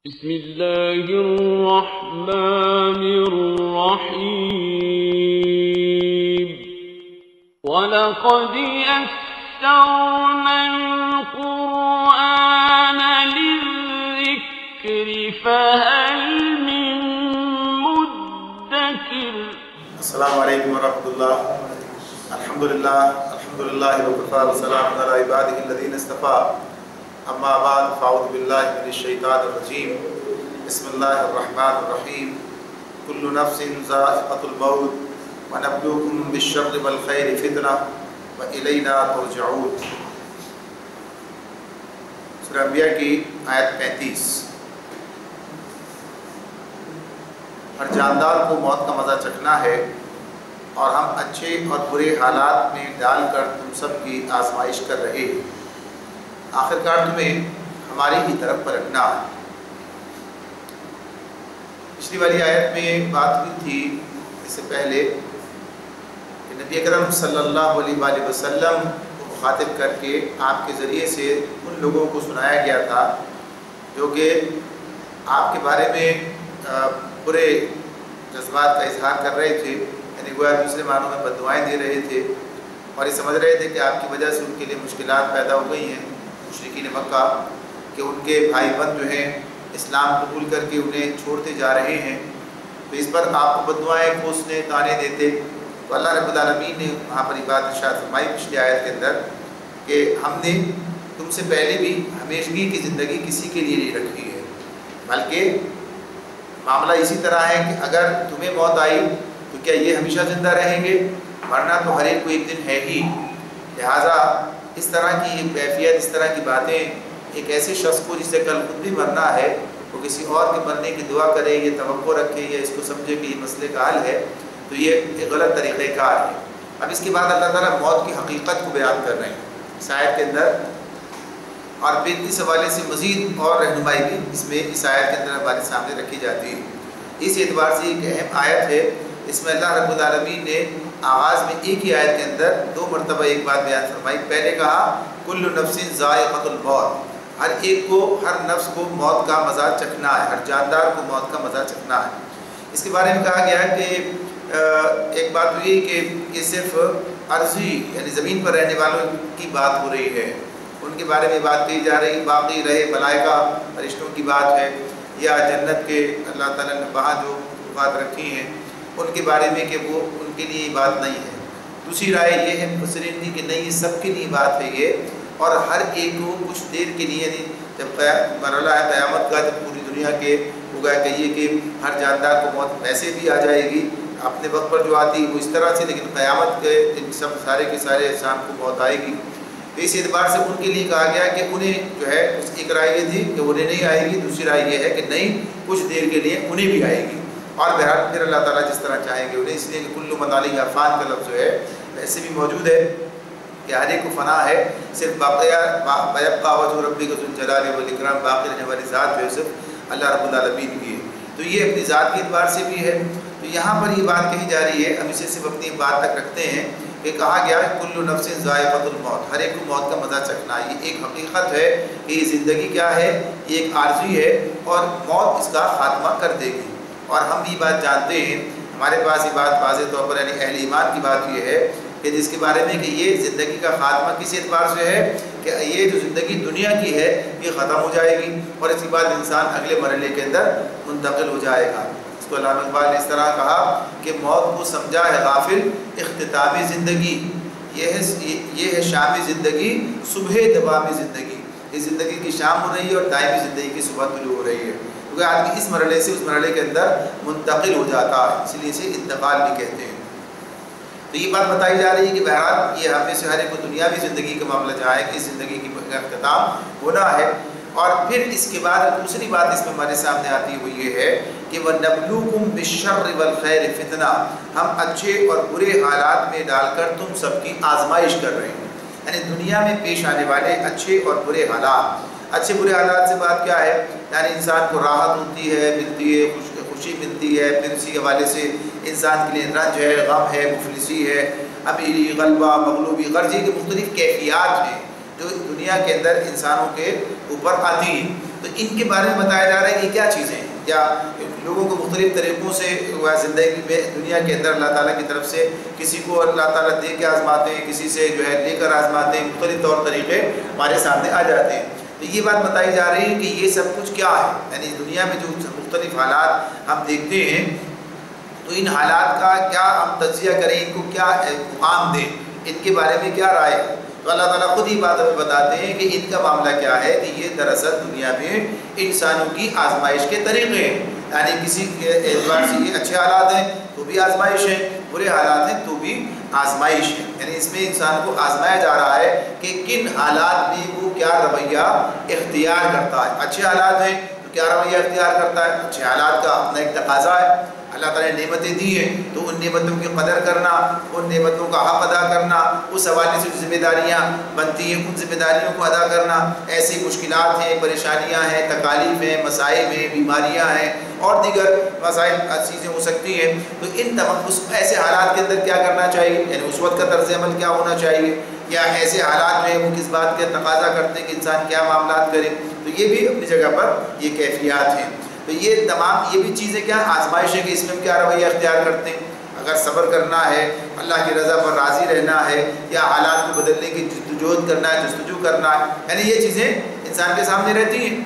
بسم الله الرحمن الرحيم ولقد يسرنا القرآن للذكر فهل من مدكر. السلام علیکم ورحمۃ اللہ. الحمدللہ وکفى وسلام علی عباده الذین اصطفى. اما بعد فاعوذ باللہ من الشیطان الرجیم. بسم اللہ الرحمن الرحیم. کل نفس ذائقۃ الموت ونبلوکم بالشر والخیر فتنہ والینا ترجعون. سورہ انبیاء کی آیت 35. ہر جاندار کو موت کا مزہ چکھنا ہے اور ہم اچھے اور برے حالات میں ڈال کر تم سب کی آزمائش کر رہے ہیں. آخرکار تمہیں ہماری ہی طرف پلٹنا ہے. پچھلی والی آیت میں بات ہوئی تھی اس سے پہلے کہ نبی اکرم صلی اللہ علیہ وآلہ وسلم کو مخاطب کر کے آپ کے ذریعے سے ان لوگوں کو سنایا گیا تھا جو کہ آپ کے بارے میں برے جذبات کا اظہار کر رہے تھے، یعنی گویا دوسرے معنوں میں بددعائیں دے رہے تھے اور یہ سمجھ رہے تھے کہ آپ کی وجہ سے ان کے لیے مشکلات پیدا ہو گئی ہیں. مشرکین مکہ کہ ان کے بھائی بند جو ہیں اسلام قبول کر کے انہیں چھوڑتے جا رہے ہیں، تو اس پر آپ کو بددعائیں کوسنے تانے دیتے. تو اللہ رب العالمین نے وہاں پر یہ بات ارشاد فرمائی پچھلی آیت کے اندر کہ ہم نے تم سے پہلے بھی ہمیشگی کی زندگی کسی کے لیے نہیں رکھی ہے، بلکہ معاملہ اسی طرح ہے کہ اگر تمہیں موت آئی تو کیا یہ ہمیشہ زندہ رہیں گے؟ مرنا تو ہر ایک کو ایک دن ہے ہی. لہٰذا اس طرح کی کیفیت، اس طرح کی باتیں ایک ایسے شخص کو جسے کل خود بھی مرنا ہے وہ کسی اور کے مرنے کی دعا کرے، یہ توقع رکھے یا اس کو سمجھے کہ یہ مسئلے کا حل ہے، تو یہ ایک غلط طریقہ کار ہے. اب اس کے بعد اللہ تعالیٰ موت کی حقیقت کو بیان کر رہے ہیں اس آیت کے اندر، اور پھر اس حوالے سے مزید اور رہنمائی بھی اس میں اس آیت کے اندر ہمارے سامنے رکھی جاتی ہے. اس اعتبار سے ایک اہم آیت ہے. اس میں اللہ رب العالمین نے آغاز میں ایک ہی آیت کے اندر دو مرتبہ ایک بات بیان فرمائی. پہلے کہا کل نفس ذائقۃ الموت، ہر ایک کو، ہر نفس کو موت کا مزہ چکھنا ہے، ہر جاندار کو موت کا مزہ چکھنا ہے. اس کے بارے میں کہا گیا ہے کہ ایک بات یہ کہ یہ صرف عرضی یعنی زمین پر رہنے والوں کی بات ہو رہی ہے، ان کے بارے میں بات کی جا رہی. باقی رہے ملائکہ فرشتوں کی بات ہے یا جنت کے اللہ تعالیٰ نے وہاں جو بات رکھی ہیں ان کے بارے میں کہ وہ ان کے لیے بات نہیں ہے. دوسری رائے یہ ہے مفسرین کی کہ نہیں، یہ سب کے لیے بات ہے یہ، اور ہر ایک کو کچھ دیر کے لیے، یعنی جب مرحلہ ہے قیامت کا، جب پوری دنیا کے ہوگا کہیے کہ ہر جاندار کو موت ویسے بھی آ جائے گی اپنے وقت پر جو آتی وہ اس طرح سے، لیکن قیامت کے ان سب سارے کے سارے انسان کو موت آئے گی. تو اس اعتبار سے ان کے لیے کہا گیا کہ انہیں جو ہے ایک رائے یہ تھی کہ انہیں نہیں آئے گی، دوسری رائے یہ ہے کہ نہیں، کچھ دیر کے لیے انہیں بھی آئے گی. اور بہرحال پھر اللہ تعالیٰ جس طرح چاہیں گے انہیں، اس لیے کہ کل من علیہا فان کا لفظ جو ہے ایسے بھی موجود ہے کہ ہر ایک کو فنا ہے، صرف وَيَبْقَى وَجْهُ رَبِّكَ ذُو الْجَلَالِ وَالْإِكْرَامِ، باقی رہنے والی ذات جو ہے صرف اللہ رب العالمین کی ہے. تو یہ اپنی ذات کے اعتبار سے بھی ہے. تو یہاں پر یہ بات کہی جا رہی ہے، ہم اسے صرف اپنی بات تک رکھتے ہیں کہ کہا گیا ہے کل نفس ذائقۃ الموت، ہر ایک کو موت کا مزہ چکھنا. یہ ایک حقیقت ہے کہ یہ زندگی کیا ہے، یہ ایک عارضی ہے اور موت اس کا خاتمہ کر دے گی. اور ہم یہ بات جانتے ہیں، ہمارے پاس یہ بات واضح طور پر یعنی اہل ایمان کی بات یہ ہے کہ جس کے بارے میں کہ یہ زندگی کا خاتمہ کس اعتبار سے ہے کہ یہ جو زندگی دنیا کی ہے یہ ختم ہو جائے گی اور اس کے بعد انسان اگلے مرحلے کے اندر منتقل ہو جائے گا. اس کو علامہ اقبال نے اس طرح کہا کہ موت کو سمجھا ہے غافل اختتامی زندگی، یہ ہے شامی زندگی صبح دوامی زندگی. اس زندگی کی شام ہو رہی ہے اور دائمی زندگی کی صبح طلوع ہو رہی ہے، کیونکہ آدمی اس مرحلے سے اس مرحلے کے اندر منتقل ہو جاتا ہے، اس لیے اسے انتقال بھی کہتے ہیں. تو یہ بات بتائی جا رہی ہے کہ بہرحال یہ ہم میں سے ہر ایک کو دنیاوی زندگی کا معاملہ جہاں ہے کہ اس زندگی کی اختتام ہونا ہے. اور پھر اس کے بعد دوسری بات اس میں ہمارے سامنے آتی وہ یہ ہے کہ وَنَبْلُوكُمْ بِالشَّرِّ وَالْخَيْرِ فِتْنَةً، ہم اچھے اور برے حالات میں ڈال کر تم سب کی آزمائش کر رہے ہیں. یعنی دنیا میں پیش آنے والے اچھے اور برے حالات. اچھے برے حالات سے بات کیا ہے؟ یعنی انسان کو راحت ہوتی ہے، ملتی ہے، خوشی ملتی ہے، پھر اسی حوالے سے انسان کے لیے رنج ہے، غم ہے، مفلسی ہے، امیری، غلبہ، مغلوبی، غرضی کی مختلف کیفیات ہیں جو دنیا کے اندر انسانوں کے اوپر آتی ہیں. تو ان کے بارے میں بتایا جا رہا ہے کہ کیا چیزیں ہیں، یا لوگوں کو مختلف طریقوں سے زندگی میں دنیا کے اندر اللہ تعالیٰ کی طرف سے کسی کو اللہ تعالیٰ دے کے آزماتے ہیں، کسی سے جو ہے لے کر آزماتے ہیں، مختلف طور طریقے ہمارے سامنے آ جاتے ہیں۔ تو یہ بات بتائی جا رہی ہے کہ یہ سب کچھ کیا ہے، یعنی دنیا میں جو مختلف حالات ہم دیکھتے ہیں تو ان حالات کا کیا ہم تجزیہ کریں، ان کو کیا مقام دیں، ان کے بارے میں کیا رائے ہے۔ تو اللہ تعالیٰ خود ہی بات ہمیں بتاتے ہیں کہ ان کا معاملہ کیا ہے، کہ یہ دراصل دنیا میں انسانوں کی آزمائش کے طریقے ہیں، یعنی کسی اعتبار سے یہ اچھے حالات ہیں تو بھی آزمائش ہے، برے حالات ہیں تو بھی آزمائش ہے، یعنی اس میں انسان کو آزمایا جا رہا ہے کہ کن حالات میں وہ کیا رویہ اختیار کرتا ہے۔ اچھے حالات ہیں تو کیا رویہ اختیار کرتا ہے، اچھے حالات کا اپنا ایک تقاضا ہے، اللہ تعالیٰ نے نعمتیں دی ہیں تو ان نعمتوں کی قدر کرنا، ان نعمتوں کا حق ادا کرنا، اس حوالے سے جو ذمہ داریاں بنتی ہیں ان ذمہ داریوں کو ادا کرنا۔ ایسی مشکلات ہیں، پریشانیاں ہیں، تکالیف ہیں، مصائب ہیں، بیماریاں ہیں اور دیگر مسائل چیزیں ہو سکتی ہیں، تو ان تمام ایسے حالات کے اندر کیا کرنا چاہیے، یعنی اس وقت کا طرز عمل کیا ہونا چاہیے، یا ایسے حالات میں وہ کس بات کا تقاضا کرتے ہیں کہ انسان کیا معاملات کرے۔ تو یہ بھی اپنی جگہ پر یہ کیفیات ہیں۔ تو یہ تمام یہ بھی چیزیں کیا آزمائش ہے کہ اس میں ہم کیا رویہ اختیار کرتے ہیں۔ اگر صبر کرنا ہے، اللہ کی رضا پر راضی رہنا ہے، یا حالات کو بدلنے کی جدوجہد کرنا ہے، جستجو کرنا ہے، یعنی یہ چیزیں انسان کے سامنے رہتی ہیں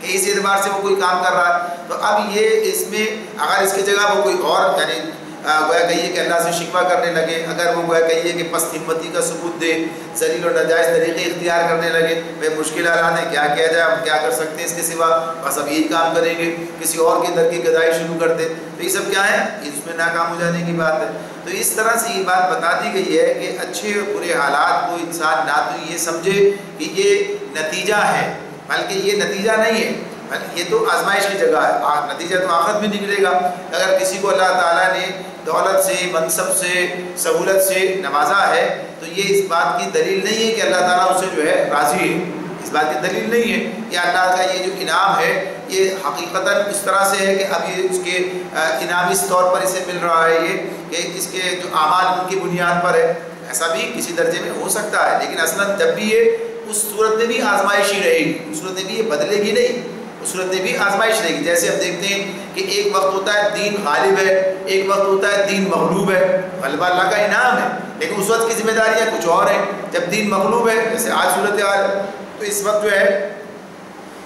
کہ اس اعتبار سے وہ کوئی کام کر رہا ہے۔ تو اب یہ اس میں اگر اس کی جگہ وہ کوئی اور یعنی گویا کہیے کہ اللہ سے شکوہ کرنے لگے، اگر وہ گویا کہیے کہ پست ہمتی کا ثبوت دے، ذلیل اور ناجائز طریقے اختیار کرنے لگے، بھائی مشکل حالات ہیں، کیا کیا جائے، ہم کیا کر سکتے ہیں اس کے سوا، بس اب یہی کام کریں گے، کسی اور کے در کی گدائی شروع کر دیں، تو یہ سب کیا ہے، اس میں ناکام ہو جانے کی بات ہے۔ تو اس طرح سے یہ بات بتا دی گئی ہے کہ اچھے اور برے حالات کو انسان نہ تو یہ سمجھے کہ یہ نتیجہ ہے، بلکہ یہ نتیجہ نہیں ہے، یہ تو آزمائش کی جگہ ہے، نتیجہ تو آخرت میں نکلے گا۔ اگر کسی کو اللہ تعالیٰ نے دولت سے، منصب سے، سہولت سے نوازا ہے تو یہ اس بات کی دلیل نہیں ہے کہ اللہ تعالیٰ اسے جو ہے راضی ہے، اس بات کی دلیل نہیں ہے۔ یا اللہ کا یہ جو انعام ہے یہ حقیقتاً اس طرح سے ہے کہ اب یہ اس کے انعام اس طور پر اسے مل رہا ہے یہ کہ اس کے جو اعمال ان کی بنیاد پر ہے، ایسا بھی کسی درجے میں ہو سکتا ہے، لیکن اصلاً جب بھی یہ اس صورت میں بھی آزمائش ہی رہے گی، اس صورت میں بھی یہ بدلے گی نہیں، اس صورت میں بھی آزمائش رہے گی۔ جیسے ہم دیکھتے ہیں کہ ایک وقت ہوتا ہے دین غالب ہے، ایک وقت ہوتا ہے دین مغلوب ہے، غلبہ اللہ کا انعام ہے، لیکن اس وقت کی ذمہ داریاں کچھ اور ہیں۔ جب دین مغلوب ہے، جیسے آج صورتحال ہے، تو اس وقت جو ہے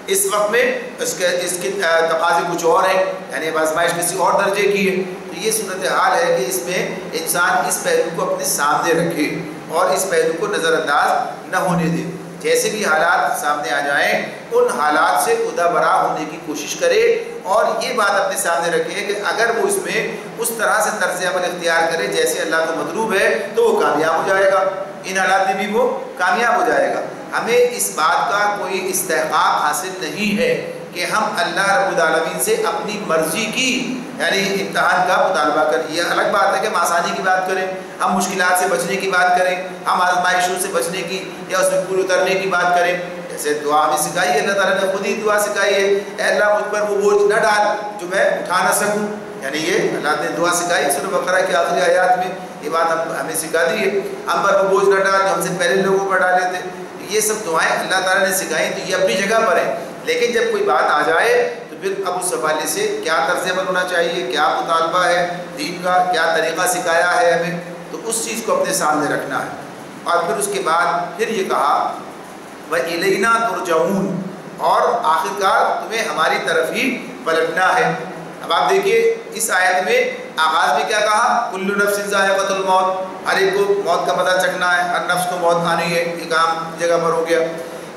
اس وقت میں اس کے تقاضے کچھ اور ہیں، یعنی آزمائش کسی اور درجے کی ہے۔ تو یہ صورتحال ہے کہ اس میں انسان اس پہلو کو اپنے سامنے رکھے اور اس پہلو کو نظر انداز نہ ہونے دے۔ جیسے بھی حالات سامنے آ جائیں ان حالات سے عہدہ برا ہونے کی کوشش کرے اور یہ بات اپنے سامنے رکھے کہ اگر وہ اس میں اس طرح سے طرز عمل اختیار کرے جیسے اللہ کو مطلوب ہے تو وہ کامیاب ہو جائے گا، ان حالات میں بھی وہ کامیاب ہو جائے گا۔ ہمیں اس بات کا کوئی استحقاق حاصل نہیں ہے کہ ہم اللہ رب العالمین سے اپنی مرضی کی یعنی امتحان کا مطالبہ کریں۔ یہ الگ بات ہے کہ ہم آسانی کی بات کریں، ہم مشکلات سے بچنے کی بات کریں، ہم آزمائشوں سے بچنے کی یا اس میں پورے اترنے کی بات کریں۔ جیسے دعا ہمیں سکھائی ہے، اللہ تعالیٰ نے خود ہی دعا سکھائی ہے، اے اللہ مجھ پر وہ بوجھ نہ ڈال جو میں اٹھا نہ سکوں، یعنی یہ اللہ نے دعا سکھائی سورہ بقرہ کی آخری آیات میں یہ بات ہمیں سکھا دی ہے، ہم پر وہ بوجھ نہ ڈال جو ہم سے پہلے لوگوں پر ڈالے تھے۔ یہ سب دعائیں اللہ تعالیٰ نے سکھائی تو یہ اپنی جگہ پر ہیں، لیکن جب کوئی بات آ جائے تو پھر اب اس حوالے سے کیا طرز عمل ہونا چاہیے، کیا مطالبہ ہے دین کا، کیا طریقہ سکھایا ہے ہمیں، تو اس چیز کو اپنے سامنے رکھنا ہے۔ اور پھر اس کے بعد پھر یہ کہا وَإِلَيْنَا تُرْجَعُونَ، اور آخرکار تمہیں ہماری طرف ہی پلٹنا ہے۔ اب آپ دیکھیے اس آیت میں آغاز میں کیا کہا، کُلُّ نَفْسٍ ذَائِقَةُ الْمَوْتِ، ہر ایک کو موت کا پتہ چکنا ہے، ہر نفس کو موت آنی ہے، یہ کام جگہ پر ہو گیا۔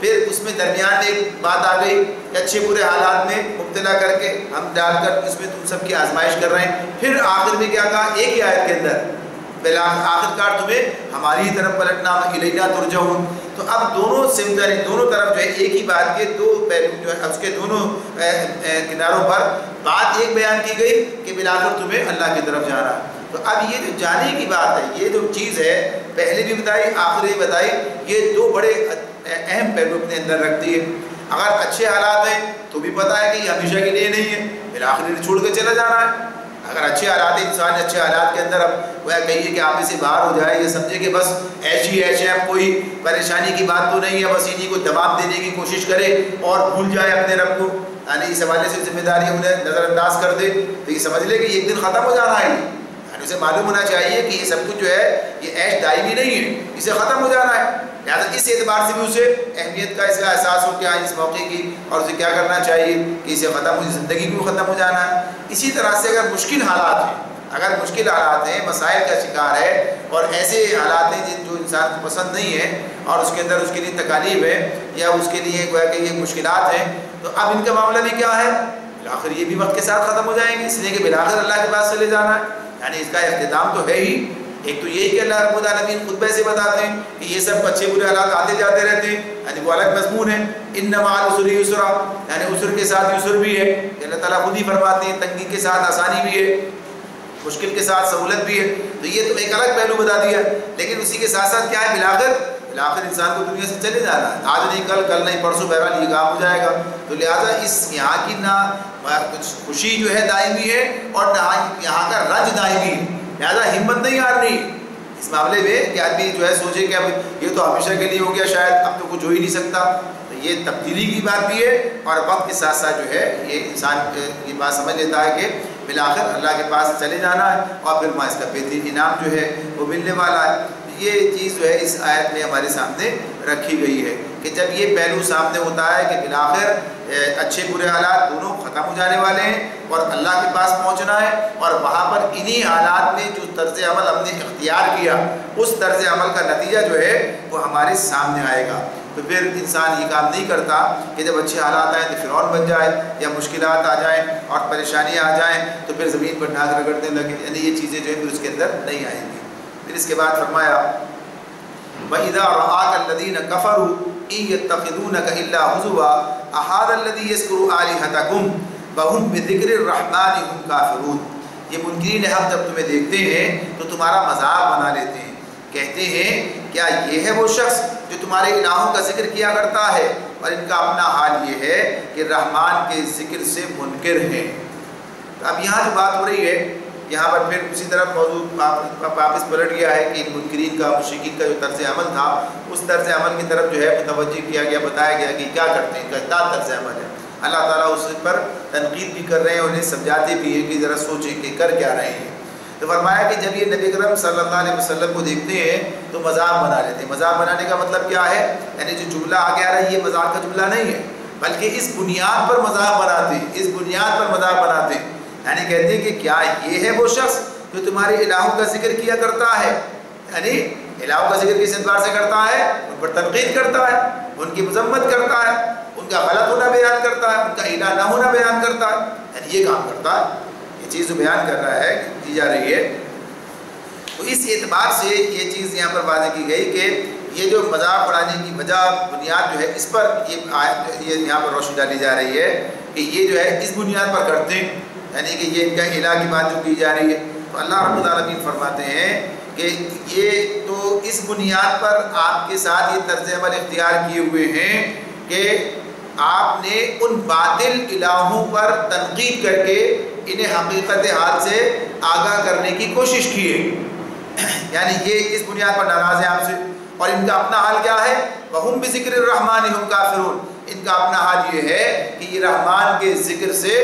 پھر اس میں درمیان میں ایک بات آ گئی کہ اچھے برے حالات میں مبتلا کر کے ہم ڈال کر اس میں تم سب کی آزمائش کر رہے ہیں۔ پھر آخر میں کیا کہا ایک ہی آیت کے اندر، آخرکار تمہیں ہماری ہی طرف پلٹنا، الینا ترجعون۔ تو اب دونوں سمت یعنی دونوں طرف جو ہے ایک ہی بات کے دو پہلو جو ہے اس کے دونوں کناروں پر بات ایک بیان کی گئی کہ بالآخر تمہیں اللہ کی طرف جانا ہے۔ تو اب یہ جو جانے کی بات ہے، یہ جو چیز ہے پہلے بھی بتائی آخر بھی بتائی، یہ دو بڑے اہم پہلو اپنے اندر رکھتی ہے۔ اگر اچھے حالات ہیں تو بھی پتہ ہے کہ یہ ہمیشہ کے لیے نہیں ہے، بالآخر چھوڑ کے چلا جانا ہے۔ اگر اچھے حالات انسان اچھے حالات کے اندر اب وہ کہیے کہ آپ سے باہر ہو جائے، یہ سمجھے کہ بس ایسی ہے، اب کوئی پریشانی کی بات تو نہیں ہے، بس انہیں کو جواب دینے کی کوشش کرے اور بھول جائے اپنے رب کو، یعنی اس حوالے سے ذمہ داری انہیں نظر انداز کر دے، تو یہ سمجھ لے کہ ایک دن ختم ہو جانا ہے، یعنی اسے معلوم ہونا چاہیے کہ یہ سب کچھ جو ہے یہ عیش دائمی نہیں ہے، اسے ختم ہو جانا ہے، لہٰذا اس اعتبار سے بھی اسے اہمیت کا اس کا احساس ہو کیا اس موقع کی، اور اسے کیا کرنا چاہیے کہ اسے ختم ہو، زندگی بھی ختم ہو جانا ہے۔ اسی طرح سے اگر مشکل حالات ہیں، اگر مشکل حالات ہیں، مسائل کا شکار ہے اور ایسے حالات ہیں جو انسان کو پسند نہیں ہے اور اس کے اندر اس کے لیے تکالیف ہے یا اس کے لیے گویا کہ یہ مشکلات ہیں، تو اب ان کا معاملہ بھی کیا ہے، بالآخر یہ بھی وقت کے ساتھ ختم ہو جائیں گے، اس لیے کہ بالآخر اللہ کے پاس چلے جانا ہے، یعنی اس کا اختتام تو ہے ہی۔ ایک تو یہی کہ اللہ رب العالمین خطبہ سے بتاتے ہیں کہ یہ سب اچھے برے حالات آتے جاتے رہتے ہیں، یعنی وہ الگ مضمون ہے، ان مع العسر یسرا، یعنی عسر کے ساتھ یسر بھی ہے، اللہ تعالیٰ خود ہی فرماتے ہیں تنگی کے ساتھ آسانی بھی ہے، مشکل کے ساتھ سہولت بھی ہے، تو یہ تو ایک الگ پہلو بتا دیا، لیکن اسی کے ساتھ ساتھ کیا ہے، بالآخر انسان کو دنیا سے چلے جانا ہے، آج نہیں کل نہیں پرسوں، بہرحال یہ کام ہو جائے گا، تو لہٰذا اس یہاں کی نہ خوشی جو ہے دائمی ہے اور نہ یہاں کا رنج دائمی ہے، لہٰذا ہمت نہیں ہارنی اس معاملے میں کہ آدمی جو ہے سوچے کہ اب یہ تو ہمیشہ کے لیے ہو گیا، شاید اب تو کچھ ہو ہی نہیں سکتا، تو یہ تبدیلی کی بات بھی ہے، اور وقت کے ساتھ ساتھ جو ہے یہ انسان یہ بات سمجھ لیتا ہے کہ بالآخر اللہ کے پاس چلے جانا ہے اور پھر وہاں اس کا بہترین انعام جو ہے وہ ملنے والا ہے۔ یہ چیز جو ہے اس آیت میں ہمارے سامنے رکھی گئی ہے کہ جب یہ پہلو سامنے ہوتا ہے کہ بالآخر اچھے برے حالات دونوں ختم ہو جانے والے ہیں اور اللہ کے پاس پہنچنا ہے، اور وہاں پر انہی حالات میں جو طرز عمل ہم نے اختیار کیا اس طرز عمل کا نتیجہ جو ہے وہ ہمارے سامنے آئے گا، تو پھر انسان یہ کام نہیں کرتا کہ جب اچھے حالات آئیں تو فرعون بن جائے یا مشکلات آ جائیں اور پریشانیاں آ جائیں تو پھر زمین پر ڈھانک رگڑنے لگے، یعنی یہ چیزیں جو ہیں پھر اس کے اندر نہیں آئیں گی۔ پھر اس کے بعد فرمایا وَإِذَا رَآكَ الَّذِينَ كَفَرُوا إِن يَتَّخِذُونَكَ إِلَّا هُزُوًا أَهَذَا الَّذِي يَذْكُرُ آلِهَتَكُمْ وَهُمْ بِذِكْرِ الرَّحْمَنِ هُمْ كَافِرُونَ۔ یہ منکرین حق جب تمہیں دیکھتے ہیں تو تمہارا مذاق بنا لیتے ہیں، کہتے ہیں کیا یہ ہے وہ شخص جو تمہارے الہوں کا ذکر کیا کرتا ہے، اور ان کا اپنا حال یہ ہے کہ رحمان کے ذکر سے منکر ہیں۔ تو اب یہاں جو بات ہو رہی ہے یہاں پر پھر اسی طرف موضوع واپس پلٹ گیا ہے کہ ان منکرین کا مشرکین کا جو طرز عمل تھا اس طرز عمل کی طرف جو ہے متوجہ کیا گیا، بتایا گیا کہ کیا کرتے ہیں، ان کا کیا طرز عمل ہے۔ اللہ تعالیٰ اس پر تنقید بھی کر رہے ہیں، انہیں سمجھاتے بھی ہیں کہ ذرا سوچیں کہ کر کیا رہے ہیں۔ تو فرمایا کہ جب یہ نبی اکرم صلی اللہ علیہ وسلم کو دیکھتے ہیں تو مذاق بنا لیتے ہیں۔ مذاق بنانے کا مطلب کیا ہے، یعنی جو جملہ آگے آ رہا ہے یہ مذاق کا جملہ نہیں ہے، بلکہ اس بنیاد پر مذاق بناتے ہیں، اس بنیاد پر مذاق بناتے ہیں، یعنی کہتے ہیں کہ کیا یہ ہے وہ شخص جو تمہارے الہوں کا ذکر کیا کرتا ہے، یعنی الہوں کا ذکر کس اعتبار سے کرتا ہے، ان پر تنقید کرتا ہے، ان کی مذمت کرتا ہے، ان کا غلط ہونا بیان کرتا ہے، ان کا الہ نہ ہونا بیان کرتا ہے، یعنی یہ کام کرتا ہے، یہ چیز جو بیان کر رہا ہے کی جا رہی ہے۔ تو اس اعتبار سے یہ چیز یہاں پر واضح کی گئی کہ یہ جو مذاق اڑانے کی وجہ بنیاد جو ہے اس پر یہ یہاں پر روشنی ڈالی جا رہی ہے کہ یہ جو ہے اس بنیاد پر کرتے ہیں، یعنی کہ یہ ان کا الہ کی بات جو کی جا رہی ہے۔ تو اللہ رب العالمین فرماتے ہیں کہ یہ تو اس بنیاد پر آپ کے ساتھ یہ طرز عمل اختیار کیے ہوئے ہیں کہ آپ نے ان باطل الہوں پر تنقید کر کے انہیں حقیقت حال سے آگاہ کرنے کی کوشش کی ہے، یعنی یہ اس بنیاد پر ناراض ہیں آپ سے، اور ان کا اپنا حال کیا ہے، وَهُمْ بِذِكْرِ الرَّحْمَنِ هُمْ كَافِرُونَ، ان کا اپنا حال یہ ہے کہ یہ رحمان کے ذکر سے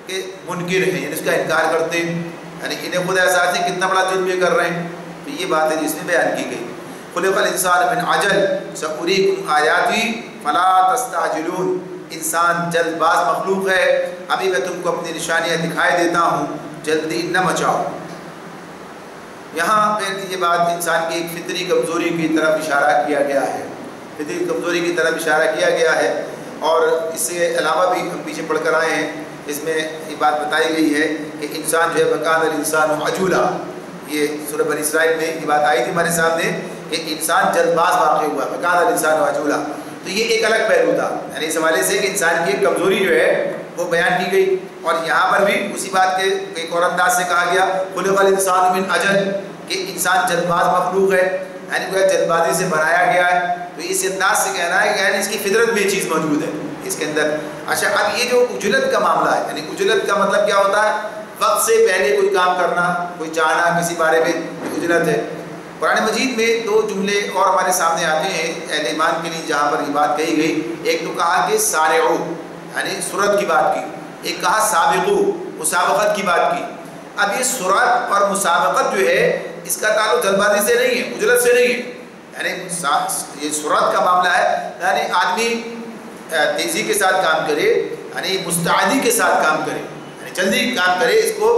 کہ منکر ہیں، یعنی اس کا انکار کرتے ہیں، یعنی انہیں خود احساس ہے کتنا بڑا جرم یہ کر رہے ہیں۔ تو یہ بات ہے جس میں بیان کی گئی، خلق الانسان من عجل سأریکم آیاتی فلا تستعجلون، انسان جلد باز مخلوق ہے، ابھی میں تم کو اپنی نشانیاں دکھائی دیتا ہوں، جلدی نہ مچاؤ۔ یہاں پہ یہ بات انسان کی ایک فطری کمزوری کی طرف اشارہ کیا گیا ہے، فطری کمزوری کی طرف اشارہ کیا گیا ہے، اور اس سے علاوہ بھی ہم پیچھے پڑھ کر آئے ہیں، اس میں یہ بات بتائی گئی ہے کہ انسان جو ہے وَكَانَ الْإِنسَانُ عَجُولًا، یہ سورہ بنی اسرائیل میں یہ بات آئی تھی ہمارے سامنے کہ انسان جلد باز واقع ہوا، وَكَانَ الْإِنسَانُ عَجُولًا، تو یہ ایک الگ پہلو تھا، یعنی اس حوالے سے کہ انسان کی ایک کمزوری جو ہے وہ بیان کی گئی، اور یہاں پر بھی اسی بات کے ایک اور انداز سے کہا گیا خلق الانسان من عجل، کہ انسان جلد باز مخلوق ہے، یعنی وہ جلد بازی سے بنایا گیا ہے، تو اس انداز سے کہنا ہے کہ یعنی اس کی فطرت میں یہ چیز موجود ہے اس کے اندر۔ اچھا، اب یہ جو عجلت کا معاملہ ہے، یعنی عجلت کا مطلب کیا ہوتا ہے، وقت سے پہلے کوئی کام کرنا، کوئی چاہنا کسی بارے میں اجرت ہے۔ قرآن مجید میں دو جملے اور ہمارے سامنے آتے ہیں اہل ایمان کے لیے جہاں پر یہ بات کہی گئی۔ ایک تو کہا کہ سارعو یعنی سرعت کی بات کی، ایک کہا سابقو مسابقت کی بات کی۔ اب یہ سرعت اور مسابقت جو ہے اس کا تعلق جلد بازی سے نہیں ہے، اجرت سے نہیں ہے، یعنی یہ سرعت کا معاملہ ہے، یعنی آدمی تیزی کے ساتھ کام کرے، یعنی مستعدی کے ساتھ کام کرے، یعنی جلدی کام کرے، اس کو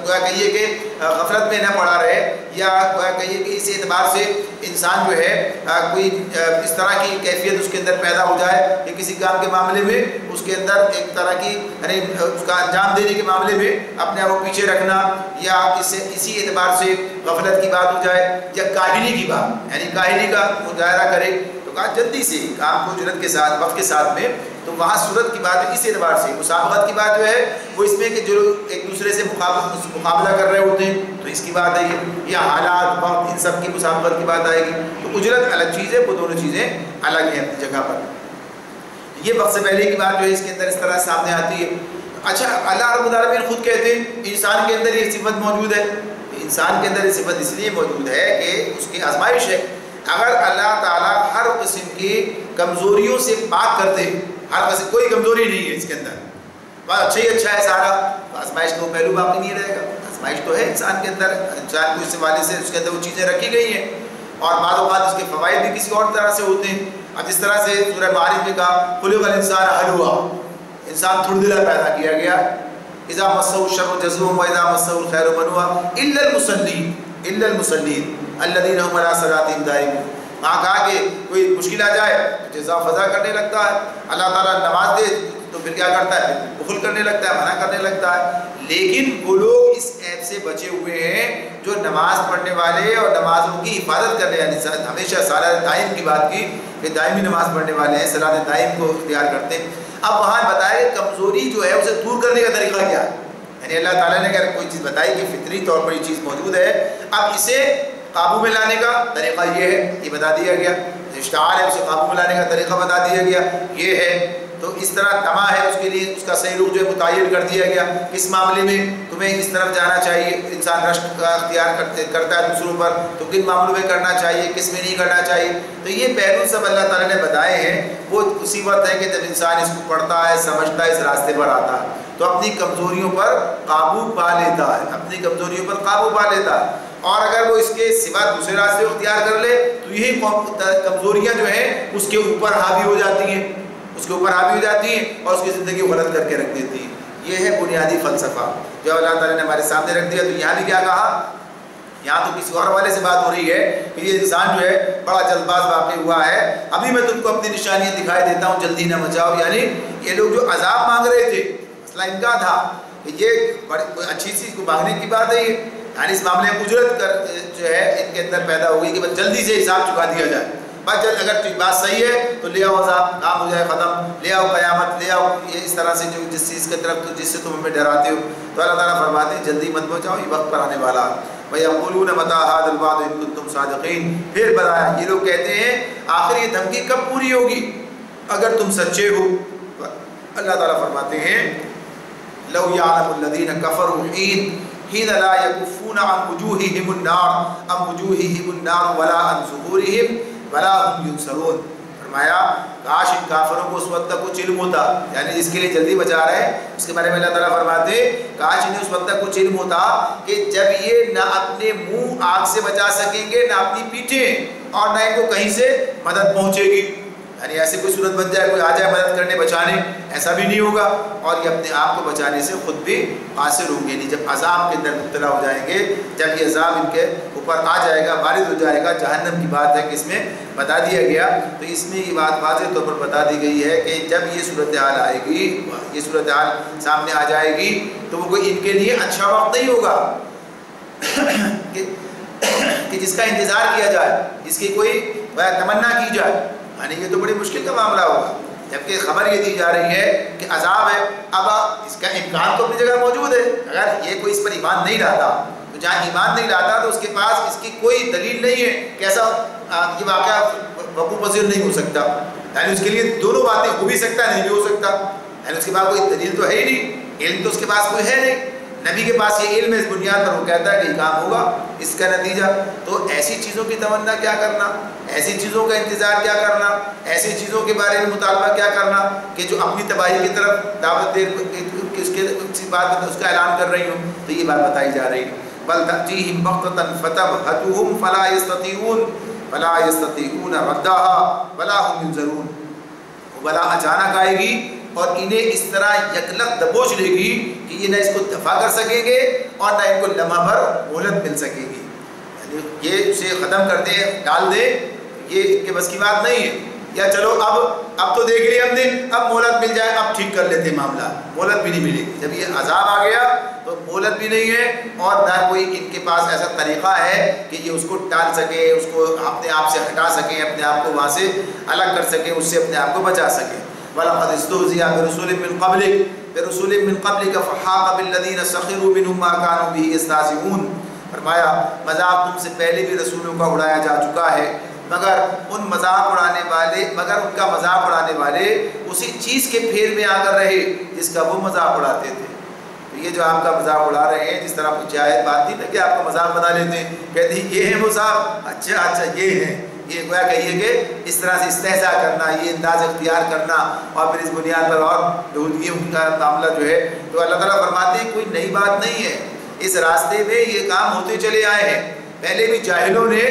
کہیے کہ غفلت میں نہ پڑا رہے، یا کہیے کہ اس اعتبار سے انسان جو ہے کوئی اس طرح کی کیفیت اس کے اندر پیدا ہو جائے کہ کسی کام کے معاملے میں اس کے اندر ایک طرح کی یعنی اس کا انجام دینے کے معاملے میں اپنے آپ کو پیچھے رکھنا، یا اسی اعتبار سے غفلت کی بات ہو جائے، یا کاہلی کی بات یعنی کاہلی کا مظاہرہ کرے، تو کہا جلدی سے کام کو جرت کے ساتھ وقت کے ساتھ میں، تو وہاں صورت کی بات ہے اس اعتبار سے۔ مسابقت کی بات جو ہے وہ اس میں کہ جو ایک دوسرے سے مقابلہ کر رہے ہوتے ہیں تو اس کی بات ہے یہ، یا حالات وقت ان سب کی مسابقت کی بات آئے گی۔ تو اجرت الگ چیز ہے، وہ دونوں چیزیں الگ ہیں اپنی جگہ پر۔ یہ وقت سے پہلے کی بات جو ہے اس کے اندر اس طرح سامنے آتی ہے۔ اچھا اللہ رب العالمین خود کہتے ہیں انسان کے اندر یہ صفت موجود ہے، انسان کے اندر یہ صفت اس لیے موجود ہے کہ اس کی آزمائش ہے۔ اگر اللہ تعالیٰ ہر قسم کی کمزوریوں سے پاک کرتے، ہر قسم کوئی کمزوری نہیں ہے اس کے اندر، بس اچھا ہی اچھا ہے سارا، آزمائش کا وہ پہلو باقی نہیں رہے گا۔ آزمائش تو ہے انسان کے اندر، انسان کو اس حوالے سے اس کے اندر وہ چیزیں رکھی گئی ہیں، اور بعض اوقات اس کے فوائد بھی کسی اور طرح سے ہوتے ہیں۔ اب جس طرح سے سورہ معارج میں کہا خلق الانسان ہلوا، انسان تھڑدلا پیدا کیا گیا، اذا مسہ الشر جزوع واذا مسہ الخیر منوع الا المصلین، الا المصلین الذین هم علی صلاتهم دائمون۔ وہاں کہا کہ کوئی مشکل آ جائے تو جزا فضا کرنے لگتا ہے، اللہ تعالیٰ نماز دے تو پھر کیا کرتا ہے، پھر بخل کرنے لگتا ہے، منع کرنے لگتا ہے۔ لیکن وہ لوگ اس عیب سے بچے ہوئے ہیں جو نماز پڑھنے والے اور نمازوں کی حفاظت کرنے والے، ہمیشہ صلاۃ دائم کی بات کی کہ دائمی نماز پڑھنے والے ہیں، صلاۃ دائم کو اختیار کرتے ہیں۔ اب وہاں بتائے کمزوری جو ہے اسے دور کرنے کا طریقہ کیا ہے، یعنی اللہ تعالیٰ نے اگر کوئی چیز بتائی کہ فطری طور پر یہ چیز موجود ہے، اب اسے قابو میں لانے کا طریقہ یہ ہے، یہ بتا دیا گیا، اشتعال ہے اسے قابو میں لانے کا طریقہ بتا دیا گیا، یہ ہے۔ تو اس طرح تما ہے اس کے لیے اس کا صحیح رخ جو ہے متعین کر دیا گیا، کس معاملے میں تمہیں اس طرف جانا چاہیے، انسان رشک کا اختیار کرتا ہے دوسروں پر، تو کن معاملوں میں کرنا چاہیے، کس میں نہیں کرنا چاہیے۔ تو یہ پہلو سب اللہ تعالیٰ نے بتائے ہیں، وہ اسی وقت ہے کہ جب انسان اس کو پڑھتا ہے، سمجھتا ہے، اس راستے پر آتا ہے تو اپنی کمزوریوں پر قابو پا لیتا ہے، اپنی کمزوریوں پر قابو پا لیتا ہے۔ اور اگر وہ اس کے سوا دوسرے راستے اختیار کر لے تو یہی کمزوریاں جو ہیں اس کے اوپر حاوی ہو جاتی ہیں، اس کے اوپر حاوی ہو جاتی ہیں اور اس کی زندگی غلط کر کے رکھ دیتی ہیں۔ یہ ہے بنیادی فلسفہ جو اللہ تعالیٰ نے ہمارے سامنے رکھ دیا۔ تو یہاں بھی کیا کہا، یہاں تو کسی اور حوالے سے بات ہو رہی ہے کہ یہ انسان جو ہے بڑا جلد باز واقع ہوا ہے، ابھی میں تم کو اپنی نشانیاں دکھائی دیتا ہوں، جلدی نہ مچاؤ۔ یعنی یہ لوگ جو عذاب مانگ رہے تھے، مسئلہ ان کا تھا کہ یہ بڑی اچھی چیز کو مانگنے کی بات ہے، یعنی اس معاملے میں اجرت جو ہے ان کے اندر پیدا ہو گئی کہ بس جلدی سے حساب چکا دیا جائے، بس اگر بات صحیح ہے تو لے آؤ عذاب، کام ہو جائے ختم، لے آؤ قیامت، لے آؤ یہ اس طرح سے جو جس چیز کی طرف جس سے تم ہمیں ڈراتے ہو۔ تو اللہ تعالیٰ فرماتے ہیں جلدی مت بچاؤ، یہ وقت پر آنے والا ہے۔ وَيَقُولُونَ مَتَىٰ هَٰذَا الْوَعْدُ إِن كُنتُمْ صَادِقِينَ۔ پھر بتایا یہ لوگ کہتے ہیں آخر یہ دھمکی کب پوری ہوگی اگر تم سچے ہو۔ اللہ تعالیٰ فرماتے ہیں لَوْ يَعْلَمُ الَّذِينَ كَفَرُوا حِينَ لَا يَكُفُّونَ عَنْ وُجُوهِهِمُ النَّارَ وَلَا عَنْ ظُهُورِهِمْ وَلَا هُمْ يُنصَرُونَ۔ فرمایا کاش ان کافروں کو اس وقت تک کچھ علم ہوتا، یعنی جس کے لیے جلدی بچا رہے ہیں اس کے بارے میں اللہ تعالیٰ فرماتے ہیں کاش انہیں اس وقت تک کچھ علم ہوتا کہ جب یہ نہ اپنے منہ آگ سے بچا سکیں گے، نہ اپنی پیٹھیں، اور نہ ان کو کہیں سے مدد پہنچے گی، یعنی ایسی کوئی صورت بن جائے کوئی آ جائے مدد کرنے بچانے، ایسا بھی نہیں ہوگا، اور یہ اپنے آپ کو بچانے سے خود بھی قاصر ہوں گے نہیں۔ جب عذاب کے اندر مبتلا ہو جائیں گے، جب یہ عذاب ان کے اوپر آ جائے گا، وارد ہو جائے گا، جہنم کی بات ہے کہ اس میں بتا دیا گیا، تو اس میں یہ بات واضح طور پر بتا دی گئی ہے کہ جب یہ صورتحال آئے گی، یہ صورتحال سامنے آ جائے گی تو وہ کوئی ان کے لیے اچھا وقت نہیں ہوگا کہ جس کا انتظار کیا جائے، جس کی کوئی تمنا کی جائے، یعنی یہ تو بڑی مشکل کا معاملہ ہوگا، جبکہ خبر یہ دی جا رہی ہے کہ عذاب ہے۔ اب اس کا امکان تو اپنی جگہ موجود ہے، اگر یہ کوئی اس پر ایمان نہیں لاتا تو جہاں ایمان نہیں لاتا تو اس کے پاس اس کی کوئی دلیل نہیں ہے کہ ایسا یہ واقعہ وقوع پذیر نہیں ہو سکتا، یعنی اس کے لیے دونوں باتیں ہو بھی سکتا ہے نہیں بھی ہو سکتا، یعنی اس کے پاس کوئی دلیل تو ہے ہی نہیں، علم تو اس کے پاس کوئی ہے نہیں، نبی کے پاس یہ علم ہے، اس بنیاد پر وہ کہتا ہے کہ یہ کام ہوگا، اس کا نتیجہ۔ تو ایسی چیزوں کی تمنا کیا کرنا، ایسی چیزوں کا انتظار کیا کرنا، ایسی چیزوں کے بارے میں مطالبہ کیا کرنا کہ جو اپنی تباہی کی طرف دعوت دے، اس بات اس کا اعلان کر رہی ہوں۔ تو یہ بات بتائی جا رہی ہے، بل تأتیہم بغتۃ فتبہتہم فلا یستطیعون ردھا ولا هم ینظرون۔ وہ بلا اچانک آئے گی اور انہیں اس طرح یکلک دبوچ لے گی کہ یہ نہ اس کو دفع کر سکیں گے اور نہ ان کو لمحہ بھر مہلت مل سکے گی، یعنی یہ اسے ختم کر دے، ڈال دے، یہ ان کے بس کی بات نہیں ہے۔ یا چلو اب تو دیکھ لیا ہم نے، اب مہلت مل جائے، اب ٹھیک کر لیتے معاملہ، مہلت بھی نہیں ملے گی۔ جب یہ عذاب آ گیا تو مہلت بھی نہیں ہے اور نہ کوئی ان کے پاس ایسا طریقہ ہے کہ یہ اس کو ٹال سکے، اس کو اپنے آپ سے ہٹا سکیں، اپنے آپ کو وہاں سے الگ کر سکیں، اس سے اپنے آپ کو بچا سکیں۔ وَلَقَدِ اسْتُهْزِئَ بِرُسُولٍ مِّن قَبْلِكَ فَحَاقَ بِالَّذِينَ سَخِرُوا مِنْهُم مَّا كَانُوا بِهِ يَسْتَهْزِئُونَ۔ فرمایا مذاق تم سے پہلے بھی رسولوں کا اڑایا جا چکا ہے، مگر ان کا مذاق اڑانے والے اسی چیز کے پھیر میں آ کر رہے جس کا وہ مذاق اڑاتے تھے۔ تو یہ جو آپ کا مذاق اڑا رہے ہیں، جس طرح کچھ جائز بات تھی نا کہ آپ کا مذاق بنا لیتے ہیں، کہتے ہیں یہ ہیں وہ صاحب، اچھا یہ ہیں، یہ گویا کہیے کہ اس طرح سے استہزاء کرنا، یہ انداز اختیار کرنا اور پھر اس بنیاد پر اور بہودگیوں کا معاملہ جو ہے۔ تو اللہ تعالیٰ فرماتے ہیں کوئی نئی بات نہیں ہے، اس راستے میں یہ کام ہوتے چلے آئے ہیں۔ پہلے بھی جاہلوں نے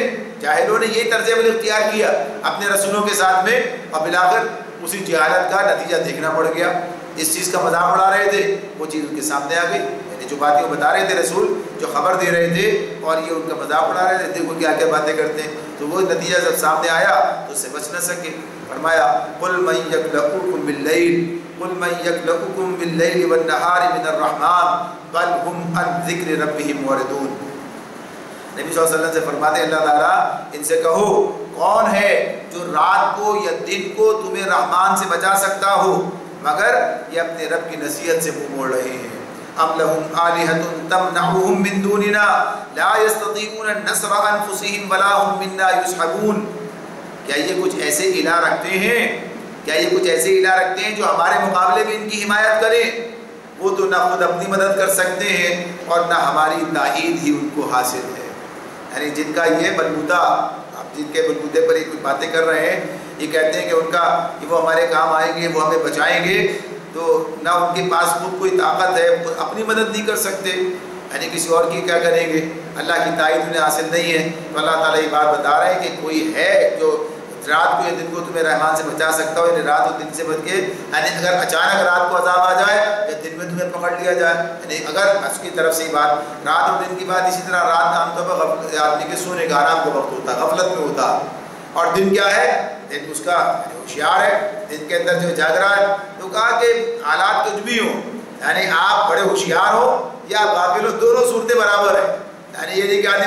یہ طرز عمل اختیار کیا اپنے رسولوں کے ساتھ میں، اور بالآخر اسی جہالت کا نتیجہ دیکھنا پڑ گیا۔ جس چیز کا مذاق اڑا رہے تھے وہ چیز ان کے سامنے آ گئی، یعنی جو باتیں وہ بتا رہے تھے رسول، جو خبر دے رہے تھے، اور یہ ان کا مذاق اڑا رہے تھے، دیکھو کیا کیا باتیں کرتے ہیں۔ تو وہ نتیجہ جب سامنے آیا تو اس سے بچ نہ سکے۔ فرمایا قُلْ مَن يَكْلَؤُكُم بِاللَّيْلِ وَالنَّهَارِ مِنَ الرَّحْمَٰنِ بَلْ هُمْ عَن ذِكْرِ رَبِّهِمْ مُعْرِضُونَ۔ نبی صلی اللہ علیہ وسلم سے فرماتے ہیں اللہ تعالیٰ ان سے کہو کون ہے جو رات کو یا دن کو تمہیں رحمان سے بچا سکتا ہو، مگر یہ اپنے رب کی نصیحت سے منہ موڑ رہے ہیں۔ ام لہم آلہۃ تمنعہم من دوننا لا یستطیعون نصر انفسہم ولا ہم منا یصحبون۔ کیا یہ کچھ ایسے الہ رکھتے ہیں جو ہمارے مقابلے میں ان کی حمایت کریں؟ وہ تو نہ خود اپنی مدد کر سکتے ہیں اور نہ ہماری تائید ہی ان کو حاصل ہے۔ یعنی جن کا یہ بلبوتا، آپ جن کے بلبوتے پر یہ کچھ باتیں کر رہے ہیں، یہ کہتے ہیں کہ وہ ہمارے کام آئیں گے، وہ ہمیں بچائیں گے، تو نہ ان کے پاس خود کوئی طاقت ہے، اپنی مدد نہیں کر سکتے، یعنی کسی اور کی کیا کریں گے، اللہ کی تائید انہیں حاصل نہیں ہے۔ تو اللہ تعالیٰ یہ بات بتا رہے ہیں کہ کوئی ہے جو رات کو یا دن کو تمہیں رحمان سے بچا سکتا ہو، یعنی رات اور دن سے بچ کے، یعنی اگر اچانک رات کو عذاب آ جائے یا دن میں تمہیں پکڑ لیا جائے، یعنی اگر اس کی طرف سے بات رات اور دن کی بات، اسی طرح رات عام طور پر آدمی کے سونے کا آرام کا وقت ہوتا ہے، غفلت میں ہوتا ہے، اور دن کیا ہے، دن اس کا ہوشیار ہے، دن کے اندر جو جاگ رہا ہے۔ تو کہا کہ حالات کچھ بھی ہوں، یعنی آپ بڑے ہوشیار ہو یا غافل ہو، دونوں صورتیں برابر ہیں۔ یعنی یہ نہیں کہ آدمی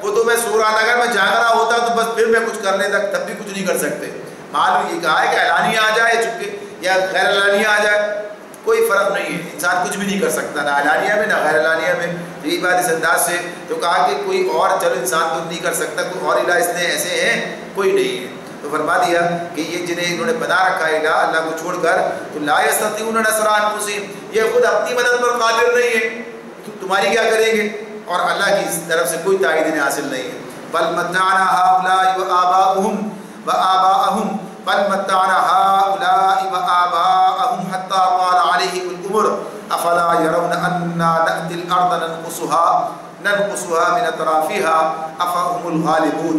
وہ تو میں سو رہا تھا، اگر میں جاگ رہا ہوتا تو بس پھر میں کچھ کرنے تک تب بھی کچھ نہیں کر سکتے۔ معلوم یہ کہا ہے کہ اعلانیہ آ جائے چونکہ یا غیر اعلانیہ آ جائے، کوئی فرق نہیں ہے، انسان کچھ بھی نہیں کر سکتا، نہ اعلانیہ میں نہ غیر اعلانیہ میں۔ یہی بات اس انداز سے تو کہا کہ کوئی اور چلو انسان تو نہیں کر سکتا، کوئی اور الہ اس نے ایسے ہیں کوئی نہیں ہے۔ تو فرما دیا کہ یہ جنہیں انہوں نے بنا رکھا ہے الہ اللہ کو چھوڑ کر، تو لا یستطیعون نصر انفسہم، یہ خود اپنی مدد پر قادر نہیں ہے، تو تمہاری کیا کریں گے، اور اللہ کی طرف سے کوئی تائید انہیں حاصل نہیں ہے۔ بل متعنا هؤلاء وآباءهم بل متعنا هؤلاء وآباءهم حتى طال عليهم العمر افلا يرون أنا نأتي الأرض ننقصها من أطرافها أفهم الغالبون۔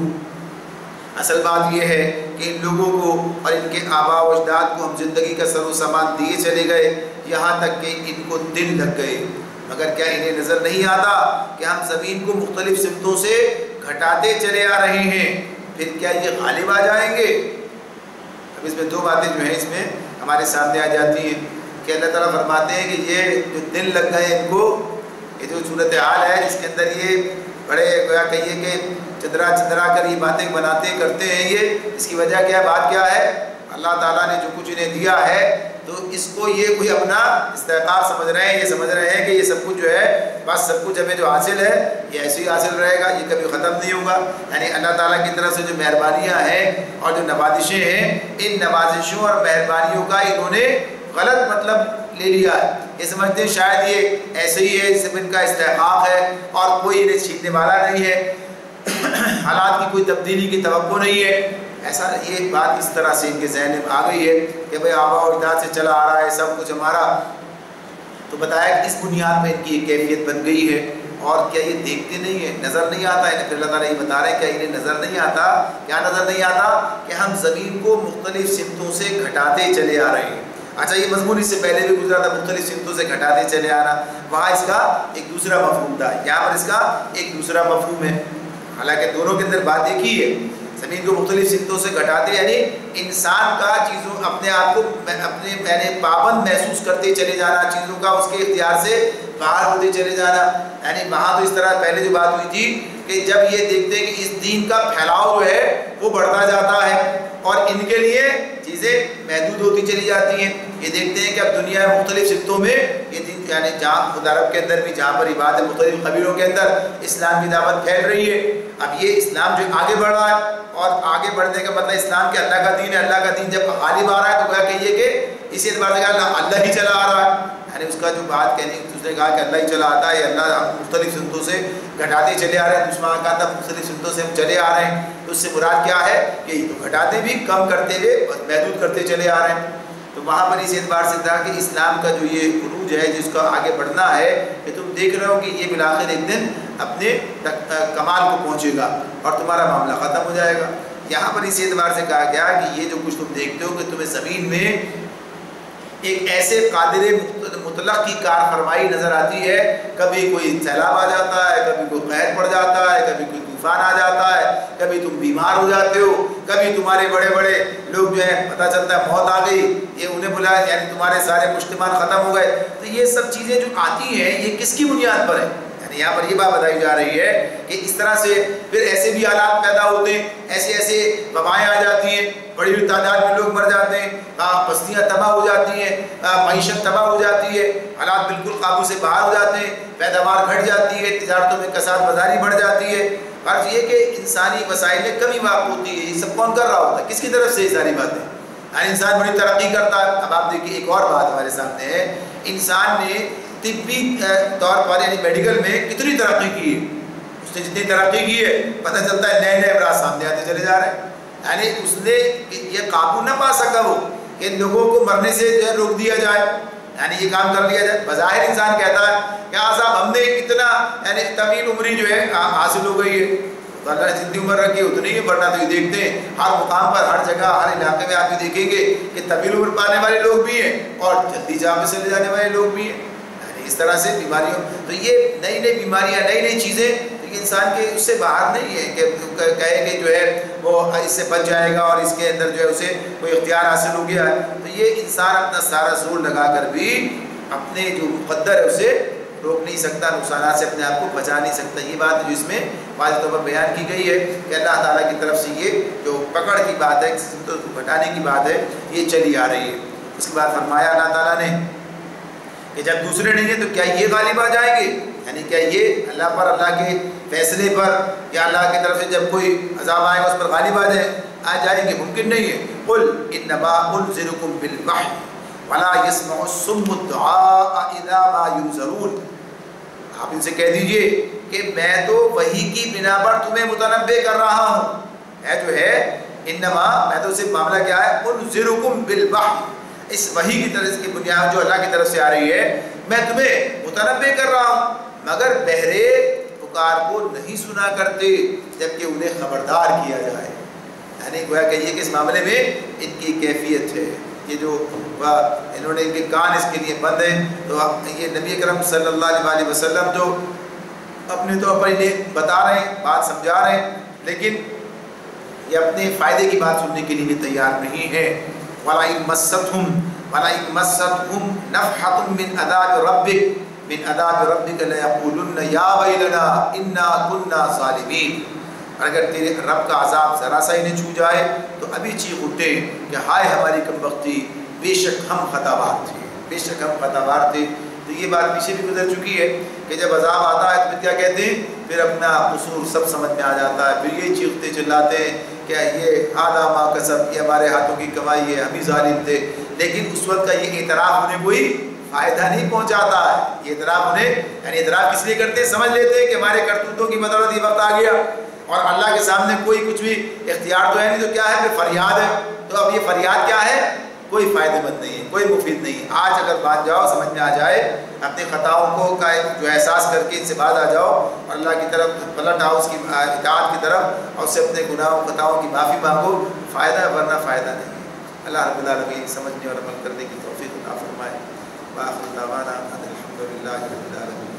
اصل بات یہ ہے کہ ان لوگوں کو اور ان کے آباء و اجداد کو ہم زندگی کا سر و سامان دیے چلے گئے، یہاں تک کہ ان کو دن لگ گئے، مگر کیا انہیں نظر نہیں آتا کہ ہم زمین کو مختلف سمتوں سے گھٹاتے چلے آ رہے ہیں، پھر کیا یہ غالب آ جائیں گے؟ اب اس میں دو باتیں جو ہیں اس میں ہمارے سامنے آ جاتی ہیں کہ اللہ تعالیٰ فرماتے ہیں کہ یہ جو دن لگ گئے ان کو، یہ جو صورتحال ہے جس کے اندر یہ بڑے گویا کہیے کہ چندرا کر یہ باتیں بناتے کرتے ہیں، یہ اس کی وجہ کیا ہے، بات کیا ہے، اللہ تعالیٰ نے جو کچھ انہیں دیا ہے تو اس کو یہ کوئی اپنا استحقاق سمجھ رہے ہیں، یہ سمجھ رہے ہیں کہ یہ سب کچھ جو ہے بس سب کچھ ہمیں جو حاصل ہے یہ ایسے ہی حاصل رہے گا، یہ کبھی ختم نہیں ہوگا۔ یعنی اللہ تعالیٰ کی طرف سے جو مہربانیاں ہیں اور جو نوازشیں ہیں، ان نوازشوں اور مہربانیوں کا انہوں نے غلط مطلب لے لیا ہے، یہ سمجھتے ہیں شاید یہ ایسے ہی ہے، صرف ان کا استحقاق ہے اور کوئی انہیں چھیننے والا نہیں ہے، حالات کی کوئی تبدیلی کی توقع نہیں ہے. ایسا یہ بات اس طرح سے ان کے ذہن میں آ گئی ہے کہ بھئی آباء و اجداد سے چلا آ رہا ہے سب کچھ ہمارا. تو بتایا کہ اس بنیاد میں ان کی یہ کیفیت بن گئی ہے. اور کیا یہ دیکھتے نہیں ہیں، نظر نہیں آتا ہے؟ پھر اللہ تعالیٰ یہ بتا رہے ہیں کیا انہیں نظر نہیں آتا؟ کیا نظر نہیں آتا کہ ہم زمین کو مختلف سمتوں سے گھٹاتے چلے آ رہے ہیں. اچھا یہ مضمون اس سے پہلے بھی گزرا تھا، مختلف سمتوں سے گھٹاتے چلے آنا. وہاں اس کا ایک دوسرا مفہوم تھا، یہاں پر اس کا ایک دوسرا مفہوم ہے. حالانکہ دونوں کے اندر بات ایک ہی ہے. زمین کو مختلف سمتوں سے گھٹاتے یعنی انسان کا چیزوں اپنے آپ کو اپنے پابند محسوس کرتے چلے جانا، چیزوں کا اس کے اختیار سے باہر ہوتے چلے جانا. یعنی وہاں تو اس طرح پہلے جو بات ہوئی تھی کہ جب یہ دیکھتے ہیں کہ اس دین کا پھیلاؤ جو ہے وہ بڑھتا جاتا ہے اور ان کے لیے چیزیں محدود ہوتی چلی جاتی ہیں. یہ دیکھتے ہیں کہ اب دنیا میں مختلف سمتوں میں یہ دین یعنی جہاں خود عرب کے اندر بھی جہاں پر عبادت ہے مختلف قبیلوں کے اندر اسلام کی دعوت پھیل رہی ہے. اب یہ اسلام جو آگے بڑھ رہا ہے اور آگے بڑھنے کا مطلب اسلام کے اللہ کا دین ہے. اللہ کا دین جب غالب آ رہا ہے تو کیا کہیے کہ اسی اعتبار سے اللہ ہی چلا آ رہا ہے. یعنی اس کا جو بات کہنی اس نے کہا کہ اللہ ہی چلا آتا ہے، اللہ ہم مختلف سمتوں سے گھٹاتے چلے آ رہے ہیں. دوسرا کہا تھا مختلف سمتوں سے ہم چلے آ رہے ہیں، تو اس سے مراد کیا ہے کہ یہ تو گھٹاتے بھی کم کرتے ہوئے اور محدود کرتے چلے آ رہے ہیں. تو وہاں پر اس اعتبار سے تھا کہ اسلام کا جو یہ عروج ہے جس کا آگے بڑھنا ہے کہ تم دیکھ رہے ہو کہ یہ بالآخر ایک دن اپنے کمال کو پہنچے گا اور تمہارا معاملہ ختم ہو جائے گا. یہاں پر اس اعتبار سے کہا گیا کہ یہ جو کچھ تم دیکھتے ہو کہ تمہیں زمین میں ایک ایسے قادر مطلق کی کار فرمائی نظر آتی ہے. کبھی کوئی سیلاب آ جاتا ہے، کبھی کوئی قحط پڑ جاتا ہے، کبھی کوئی طوفان آ جاتا ہے، کبھی تم بیمار ہو جاتے ہو، کبھی تمہارے بڑے بڑے لوگ جو ہے پتہ چلتا ہے موت آ گئی، یہ انہیں بلایا یعنی تمہارے سارے پشتمان ختم ہو گئے. تو یہ سب چیزیں جو آتی ہیں یہ کس کی بنیاد پر ہے؟ یہاں پر یہ بات بتائی جا رہی ہے کہ اس طرح سے پھر ایسے بھی حالات پیدا ہوتے ہیں، ایسے وبائیں آ جاتی ہیں، بڑی بڑی تعداد میں لوگ مر جاتے ہیں، بستیاں تباہ ہو جاتی ہیں، معیشت تباہ ہو جاتی ہے، حالات بالکل قابو سے باہر ہو جاتے ہیں، پیداوار گھٹ جاتی ہے، تجارتوں میں کساد بازاری بڑھ جاتی ہے. غرض یہ کہ انسانی وسائل میں کمی واقع ہوتی ہے. یہ سب کون کر رہا ہوتا ہے؟ کس کی طرف سے یہ ساری باتیں؟ یعنی انسان بڑی ترقی کرتا ہے. اب آپ دیکھیے ایک اور بات ہمارے سامنے ہے، انسان نے طبی طور پر یعنی میڈیکل میں کتنی ترقی کی ہے. اس نے جتنی ترقی کی ہے پتہ چلتا ہے نئے نئے امراض سامنے آتے چلے جا رہے ہیں. یعنی اس نے یہ قابو نہ پا سکا وہ کہ لوگوں کو مرنے سے جو ہے روک دیا جائے، یعنی یہ کام کر لیا جائے. بظاہر انسان کہتا ہے کہ ہاں صاحب ہم نے اتنا یعنی طویل عمری جو ہے حاصل ہو گئی ہے. اللہ نے جتنی عمر رکھی اتنی ہی بڑھنا. تو یہ دیکھتے ہیں ہر مقام پر ہر جگہ ہر علاقے میں آپ یہ دیکھیں گے کہ طویل عمر پانے والے لوگ بھی ہیں اور جلدی جا میں چلے جانے والے لوگ بھی ہیں. اس طرح سے بیماریوں تو یہ نئی نئی بیماریاں نئی نئی چیزیں انسان کے اس سے باہر نہیں ہے کہ کہے کہ جو ہے وہ اس سے بچ جائے گا اور اس کے اندر جو ہے اسے کوئی اختیار حاصل ہو گیا ہے. تو یہ انسان اپنا سارا زور لگا کر بھی اپنے جو مقدر ہے اسے روک نہیں سکتا، نقصانات سے اپنے آپ کو بچا نہیں سکتا. یہ بات جو اس میں واضح طور پر بیان کی گئی ہے کہ اللہ تعالیٰ کی طرف سے یہ جو پکڑ کی بات ہے، سمتوں کو گھٹانے کی بات ہے، یہ چلی آ رہی ہے. اس کے بعد فرمایا اللہ تعالیٰ نے کہ جب دوسرے نہیں ہیں تو کیا یہ غالب آ جائیں گے؟ یعنی کیا یہ اللہ پر اللہ کے فیصلے پر یا اللہ کی طرف سے جب کوئی عذاب آئے گا اس پر غالب آ جائیں گے؟ ممکن نہیں ہے. قل انما انذرکم بالوحی ولا يسمع الصم الدعاء اذا ما ينذرون. آپ ان سے کہہ دیجئے کہ میں تو وحی کی بنا پر تمہیں متنبع کر رہا ہوں. ہے جو ہے انما میں تو صرف معاملہ کیا ہے انذرکم بالوحی، اس وحی کی طرف کی بنیاد جو اللہ کی طرف سے آ رہی ہے میں تمہیں متنبع کر رہا ہوں، مگر بہرے پکار کو نہیں سنا کرتے جبکہ انہیں خبردار کیا جائے. یعنی گویا کہ یہ کہ اس معاملے میں ان کی کیفیت ہے. یہ جو انہوں نے ان کے کان اس کے لیے بند ہیں. تو یہ نبی اکرم صلی اللہ علیہ وسلم جو اپنے طور پر انہیں بتا رہے ہیں، بات سمجھا رہے ہیں، لیکن یہ اپنے فائدے کی بات سننے کے لیے تیار نہیں ہے. وَلَئِن مَسَّتْهُمْ نَفْحَةٌ مِّنْ عَذَابِ رَبِّكَ لَيَقُولُنَّ يَا وَيْلَنَا إِنَّا كُنَّا ظَالِمِينَ. اگر تیرے رب کا عذاب ذرا سا انہیں چھو جائے تو ابھی چیخ اٹھتے کہ ہائے ہماری کم بختی، بے شک ہم خطاوار تھے، بے شک ہم خطاوار تھے. تو یہ بات پیچھے بھی گزر چکی ہے کہ جب عذاب آتا ہے تو پھر کیا کہتے ہیں؟ پھر اپنا قصور سب سمجھ میں آ جاتا ہے. پھر یہ چیختے چلاتے ہیں کہ یہ ہذا ما کسب، یہ ہمارے ہاتھوں کی کمائی ہے، ہم ہی ظالم تھے. لیکن اس وقت کا یہ اعتراف انہیں کوئی فائدہ نہیں پہنچاتا ہے. یہ اعتراف انہیں یعنی اعتراف کس لیے کرتے ہیں؟ سمجھ لیتے ہیں کہ ہمارے کرتوتوں کی بدولت یہ وقت آ گیا اور اللہ کے سامنے کوئی کچھ بھی اختیار تو ہے نہیں، تو کیا ہے کہ فریاد ہے. تو اب یہ فریاد کیا ہے؟ کوئی فائدہ مند نہیں ہے، کوئی مفید نہیں ہے. آج اگر بات جاؤ سمجھ میں آ جائے، اپنی خطاؤں کو کا جو احساس کر کے ان سے بعد آ جاؤ اور اللہ کی طرف پلٹ آؤ، اس کی اطاعت کی طرف، اور اس سے اپنے گناہوں خطاؤں کی معافی مانگو، فائدہ ہے، ورنہ فائدہ نہیں. اللہ رب العالمین سمجھنے اور عمل کرنے کی توفیق عطا فرمائے. وآخر دعوانا الحمد للہ رب العالمین.